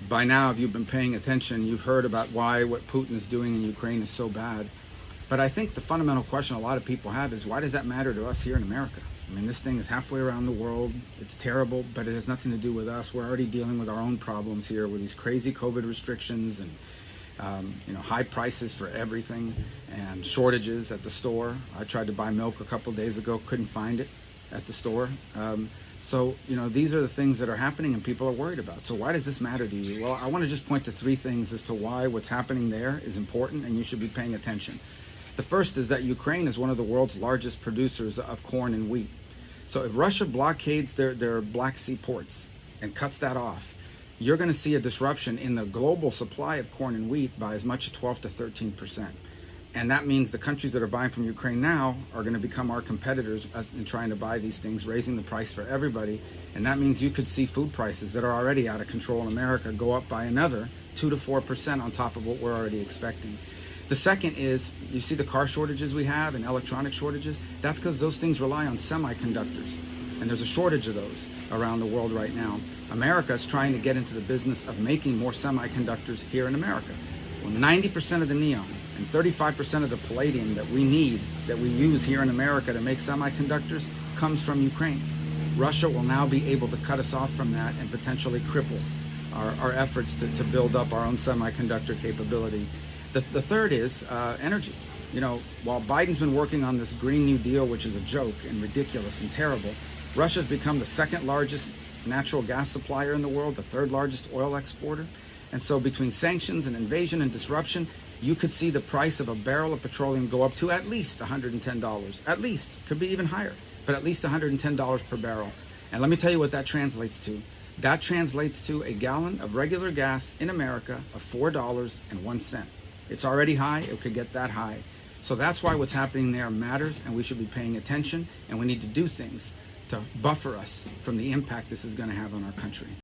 By now, if you've been paying attention, you've heard about why what Putin is doing in Ukraine is so bad. But I think the fundamental question a lot of people have is, why does that matter to us here in America? I mean, this thing is halfway around the world. It's terrible, but it has nothing to do with us. We're already dealing with our own problems here with these crazy COVID restrictions and high prices for everything and shortages at the store. I tried to buy milk a couple days ago, couldn't find it at the store. So these are the things that are happening and people are worried about. So why does this matter to you? Well, I want to just point to three things as to why what's happening there is important and you should be paying attention. The first is that Ukraine is one of the world's largest producers of corn and wheat. So if Russia blockades their Black Sea ports and cuts that off, you're going to see a disruption in the global supply of corn and wheat by as much as 12 to 13%. And that means the countries that are buying from Ukraine now are going to become our competitors in trying to buy these things, raising the price for everybody. And that means you could see food prices that are already out of control in America go up by another 2 to 4% on top of what we're already expecting. The second is, you see the car shortages we have and electronic shortages? That's because those things rely on semiconductors. And there's a shortage of those around the world right now. America is trying to get into the business of making more semiconductors here in America. Well, 90% of the neon and 35% of the palladium that we need, that we use here in America to make semiconductors, comes from Ukraine. Russia will now be able to cut us off from that and potentially cripple our efforts to build up our own semiconductor capability. The third is energy. While Biden's been working on this Green New Deal, which is a joke and ridiculous and terrible, Russia's become the second largest natural gas supplier in the world, the third largest oil exporter. And so between sanctions and invasion and disruption, you could see the price of a barrel of petroleum go up to at least $110. At least, could be even higher, but at least $110 per barrel. And let me tell you what that translates to. That translates to a gallon of regular gas in America of $4.01. It's already high, it could get that high. So that's why what's happening there matters, and we should be paying attention, and we need to do things to buffer us from the impact this is going to have on our country.